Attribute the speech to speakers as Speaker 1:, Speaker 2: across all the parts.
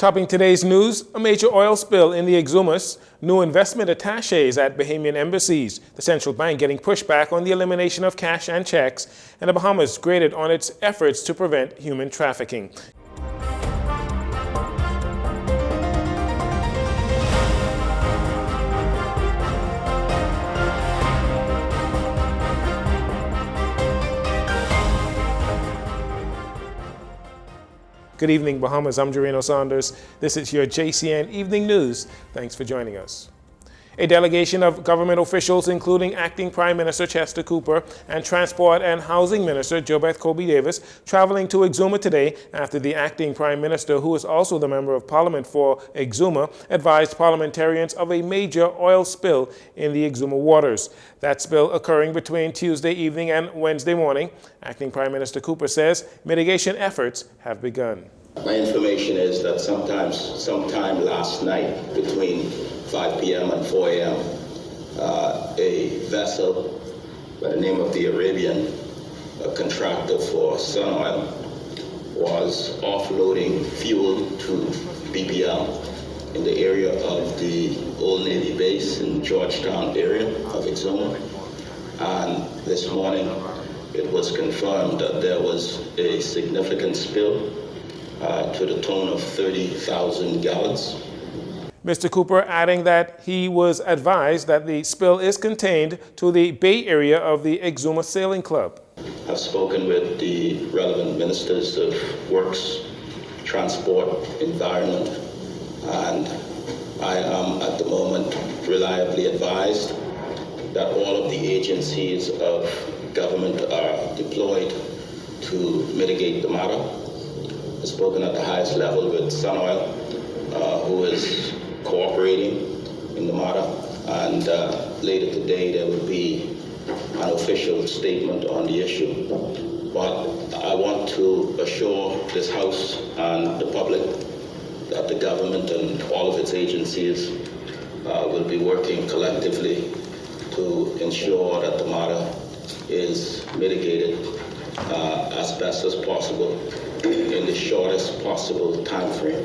Speaker 1: Topping today's news, a major oil spill in the Exumas, new investment attaches at Bahamian embassies, the central bank getting pushback on the elimination of cash and checks, and the Bahamas graded on its efforts to prevent human trafficking. Good evening, Bahamas. I'm Jareno Saunders. This is your JCN Evening News. Thanks for joining us. A delegation of government officials, including Acting Prime Minister Chester Cooper and Transport and Housing Minister JoBeth Kobe Davis, traveling to Exuma today after the Acting Prime Minister, who is also the Member of Parliament for Exuma, advised parliamentarians of a major oil spill in the Exuma waters. That spill occurring between Tuesday evening and Wednesday morning. Acting Prime Minister Cooper says mitigation efforts have begun.
Speaker 2: My information is that sometime last night between 5 p.m. and 4 a.m., a vessel by the name of the Arabian, a contractor for Sun Oil, was offloading fuel to BPL in the area of the Old Navy base in Georgetown area of Exuma. And this morning, it was confirmed that there was a significant spill to the tune of 30,000 gallons.
Speaker 1: Mr. Cooper adding that he was advised that the spill is contained to the Bay Area of the Exuma Sailing Club.
Speaker 2: I've spoken with the relevant ministers of Works, Transport, Environment, and I am at the moment reliably advised that all of the agencies of government are deployed to mitigate the matter. I've spoken at the highest level with Sun Oil, who is cooperating in the matter, and later today there will be an official statement on the issue. But I want to assure this House and the public that the government and all of its agencies will be working collectively to ensure that the matter is mitigated as best as possible in the shortest possible time frame.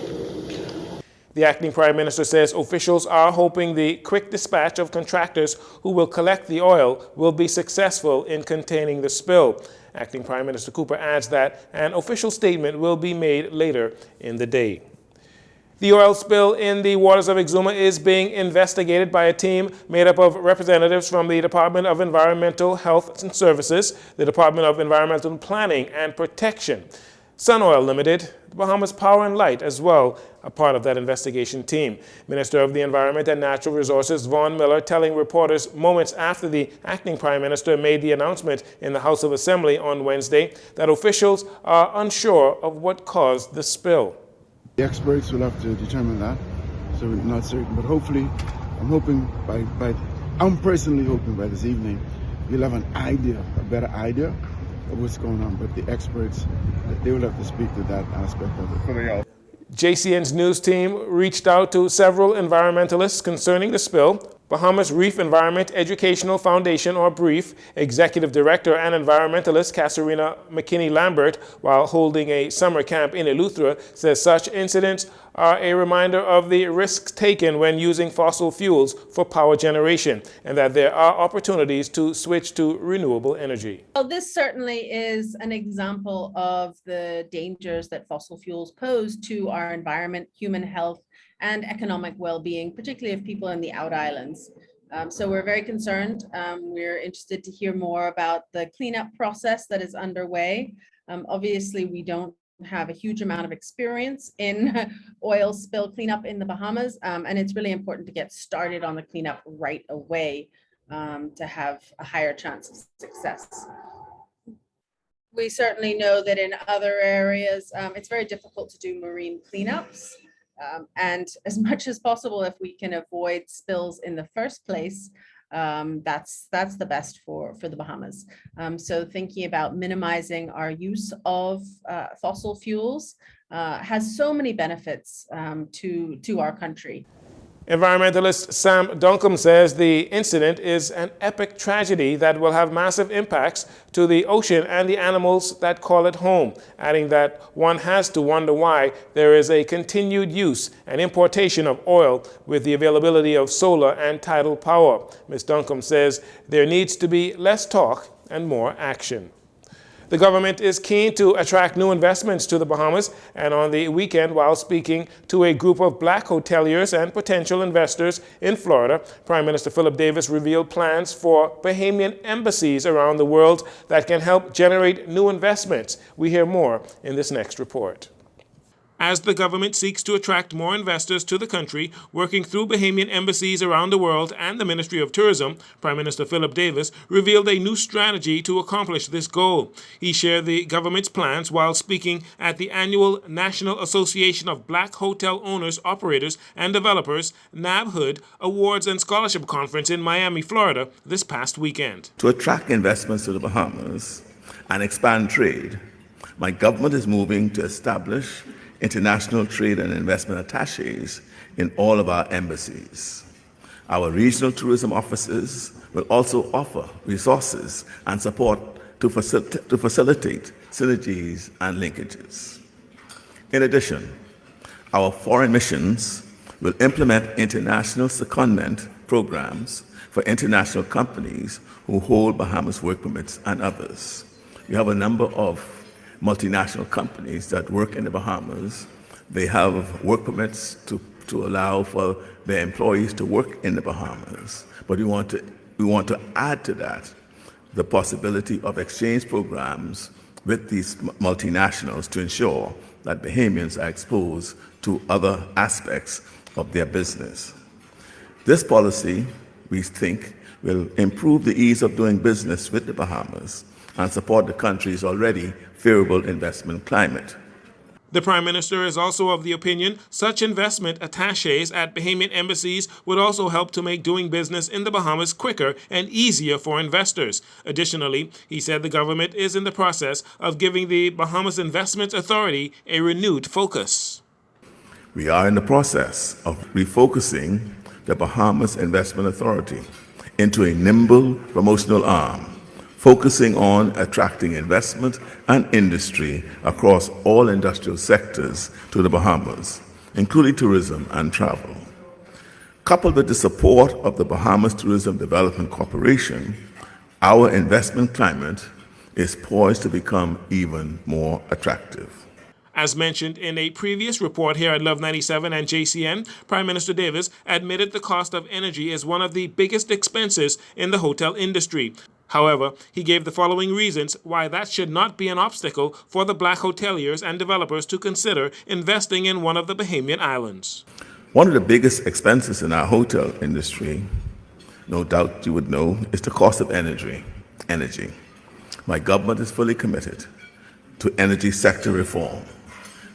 Speaker 1: The acting prime minister says officials are hoping the quick dispatch of contractors who will collect the oil will be successful in containing the spill. Acting Prime Minister Cooper adds that an official statement will be made later in the day. The oil spill in the waters of Exuma is being investigated by a team made up of representatives from the Department of Environmental Health and Services, the Department of Environmental Planning and Protection, Sun Oil Limited, Bahamas Power and Light as well, a part of that investigation team. Minister of the Environment and Natural Resources Vaughn Miller telling reporters moments after the acting Prime Minister made the announcement in the House of Assembly on Wednesday that officials are unsure of what caused the spill.
Speaker 3: The experts will have to determine that, so we're not certain, but hopefully, I'm personally hoping by this evening, you'll have an idea, a better idea of what's going on, but the experts, they will have to speak to that aspect of it.
Speaker 1: JCN's news team reached out to several environmentalists concerning the spill. Bahamas Reef Environment Educational Foundation, or BREEF, Executive Director and environmentalist Kasarina McKinney-Lambert, while holding a summer camp in Eleuthera, says such incidents are a reminder of the risks taken when using fossil fuels for power generation, and that there are opportunities to switch to renewable energy.
Speaker 4: Well, this certainly is an example of the dangers that fossil fuels pose to our environment, human health, and economic well-being, particularly of people in the out islands. So we're very concerned. We're interested to hear more about the cleanup process that is underway. Obviously, we don't have a huge amount of experience in oil spill cleanup in the Bahamas, and it's really important to get started on the cleanup right away to have a higher chance of success. We certainly know that in other areas, it's very difficult to do marine cleanups. And as much as possible, if we can avoid spills in the first place, that's the best for the Bahamas. So thinking about minimizing our use of fossil fuels has so many benefits to our country.
Speaker 1: Environmentalist Sam Duncombe says the incident is an epic tragedy that will have massive impacts to the ocean and the animals that call it home, adding that one has to wonder why there is a continued use and importation of oil with the availability of solar and tidal power. Ms. Duncombe says there needs to be less talk and more action. The government is keen to attract new investments to the Bahamas, and on the weekend, while speaking to a group of black hoteliers and potential investors in Florida, Prime Minister Philip Davis revealed plans for Bahamian embassies around the world that can help generate new investments. We hear more in this next report. As the government seeks to attract more investors to the country, working through Bahamian embassies around the world and the Ministry of Tourism, Prime Minister Philip Davis revealed a new strategy to accomplish this goal. He shared the government's plans while speaking at the annual National Association of Black Hotel Owners, Operators, and Developers, NABHOOD, Awards and Scholarship Conference in Miami, Florida, this past weekend.
Speaker 5: To attract investments to the Bahamas and expand trade, my government is moving to establish international trade and investment attaches in all of our embassies. Our regional tourism offices will also offer resources and support to facilitate synergies and linkages. In addition, our foreign missions will implement international secondment programs for international companies who hold Bahamas work permits and others. We have a number of multinational companies that work in the Bahamas. They have work permits to allow for their employees to work in the Bahamas. But we want to add to that the possibility of exchange programs with these multinationals to ensure that Bahamians are exposed to other aspects of their business. This policy, we think, will improve the ease of doing business with the Bahamas and support the country's already favorable investment climate.
Speaker 1: The Prime Minister is also of the opinion such investment attaches at Bahamian embassies would also help to make doing business in the Bahamas quicker and easier for investors. Additionally, he said the government is in the process of giving the Bahamas Investment Authority a renewed focus.
Speaker 5: We are in the process of refocusing the Bahamas Investment Authority into a nimble promotional arm, focusing on attracting investment and industry across all industrial sectors to the Bahamas, including tourism and travel. Coupled with the support of the Bahamas Tourism Development Corporation, our investment climate is poised to become even more attractive.
Speaker 1: As mentioned in a previous report here at Love 97 and JCN, Prime Minister Davis admitted the cost of energy is one of the biggest expenses in the hotel industry. However, he gave the following reasons why that should not be an obstacle for the black hoteliers and developers to consider investing in one of the Bahamian islands.
Speaker 5: One of the biggest expenses in our hotel industry, no doubt you would know, is the cost of energy. My government is fully committed to energy sector reform,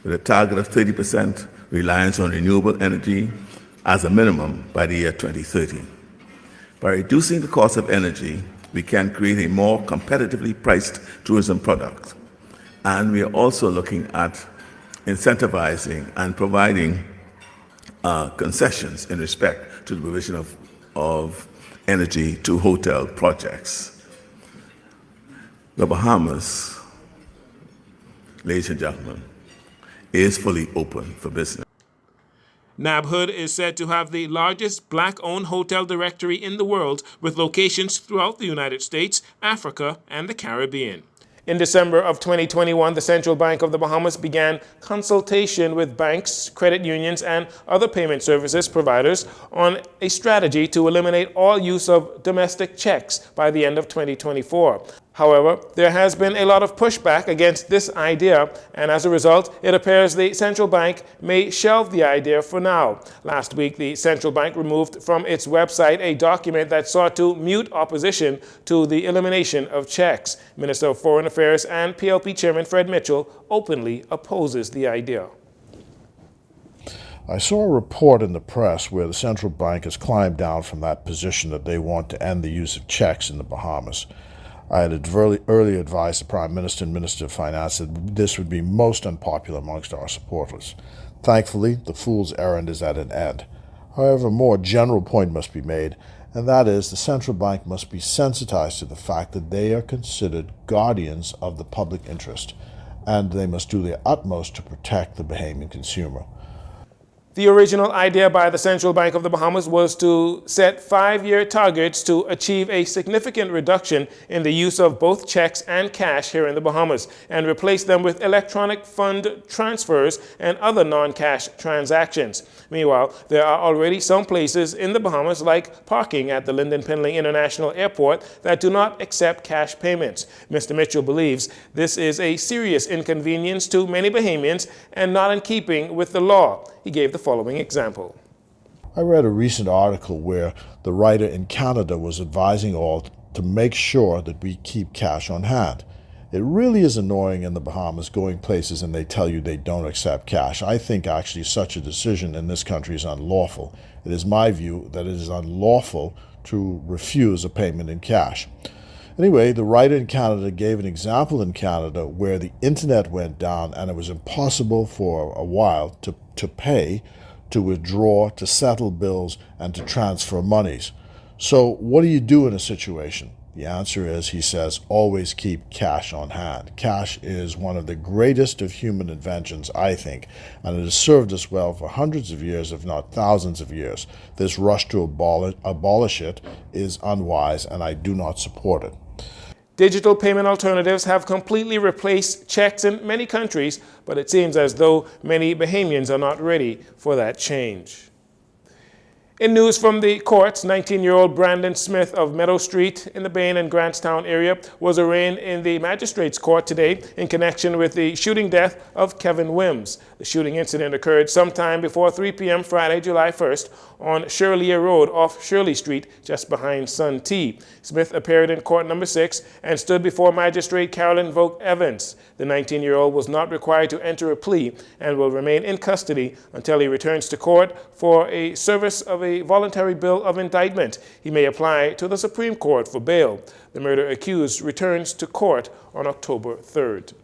Speaker 5: with a target of 30% reliance on renewable energy as a minimum by the year 2030. By reducing the cost of energy, we can create a more competitively priced tourism product. And we are also looking at incentivizing and providing concessions in respect to the provision of energy to hotel projects. The Bahamas, ladies and gentlemen, is fully open for business.
Speaker 1: NABHOOD is said to have the largest black-owned hotel directory in the world, with locations throughout the United States, Africa, and the Caribbean. In December of 2021, the Central Bank of the Bahamas began consultation with banks, credit unions, and other payment services providers on a strategy to eliminate all use of domestic checks by the end of 2024. However, there has been a lot of pushback against this idea, and as a result, it appears the central bank may shelve the idea for now. Last week, the central bank removed from its website a document that sought to mute opposition to the elimination of checks. Minister of Foreign Affairs and PLP Chairman Fred Mitchell openly opposes the idea.
Speaker 6: I saw a report in the press where the central bank has climbed down from that position that they want to end the use of checks in the Bahamas. I had early advised the Prime Minister and Minister of Finance that this would be most unpopular amongst our supporters. Thankfully, the fool's errand is at an end. However, a more general point must be made, and that is the central bank must be sensitized to the fact that they are considered guardians of the public interest, and they must do their utmost to protect the Bahamian consumer.
Speaker 1: The original idea by the Central Bank of the Bahamas was to set 5-year targets to achieve a significant reduction in the use of both checks and cash here in the Bahamas and replace them with electronic fund transfers and other non-cash transactions. Meanwhile, there are already some places in the Bahamas, like parking at the Lyndon Pinley International Airport, that do not accept cash payments. Mr. Mitchell believes this is a serious inconvenience to many Bahamians and not in keeping with the law. He gave the following example.
Speaker 6: I read a recent article where the writer in Canada was advising all to make sure that we keep cash on hand. It really is annoying in the Bahamas going places and they tell you they don't accept cash. I think actually such a decision in this country is unlawful. It is my view that it is unlawful to refuse a payment in cash. Anyway, the writer in Canada gave an example in Canada where the internet went down and it was impossible for a while to pay, to withdraw, to settle bills, and to transfer monies. So what do you do in a situation? The answer is, he says, always keep cash on hand. Cash is one of the greatest of human inventions, I think, and it has served us well for hundreds of years, if not thousands of years. This rush to abolish it is unwise, and I do not support it.
Speaker 1: Digital payment alternatives have completely replaced checks in many countries, but it seems as though many Bahamians are not ready for that change. In news from the courts, 19-year-old Brandon Smith of Meadow Street in the Bain and Grantstown area was arraigned in the magistrate's court today in connection with the shooting death of Kevin Wims. The shooting incident occurred sometime before 3 p.m. Friday, July 1st on Shirley Road off Shirley Street, just behind Sun T. Smith appeared in court number 6 and stood before Magistrate Carolyn Vogt Evans. The 19-year-old was not required to enter a plea and will remain in custody until he returns to court for a service of a voluntary bill of indictment. He may apply to the Supreme Court for bail. The murder accused returns to court on October 3rd.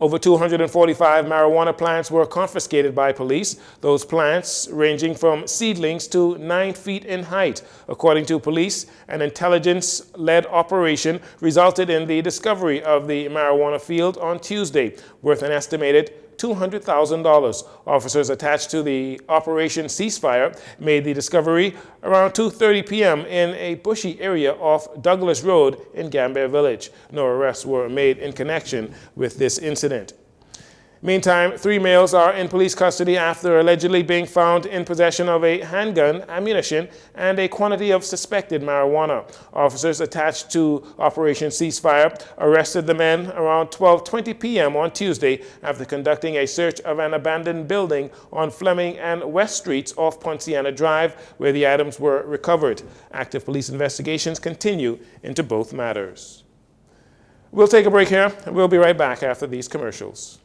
Speaker 1: Over 245 marijuana plants were confiscated by police, those plants ranging from seedlings to 9 feet in height. According to police, an intelligence-led operation resulted in the discovery of the marijuana field on Tuesday, worth an estimated $200,000. Officers attached to the Operation Ceasefire made the discovery around 2:30 p.m. in a bushy area off Douglas Road in Gambier Village. No arrests were made in connection with this incident. Meantime, 3 males are in police custody after allegedly being found in possession of a handgun, ammunition, and a quantity of suspected marijuana. Officers attached to Operation Ceasefire arrested the men around 12:20 p.m. on Tuesday after conducting a search of an abandoned building on Fleming and West Streets off Ponciana Drive, where the items were recovered. Active police investigations continue into both matters. We'll take a break here, and we'll be right back after these commercials.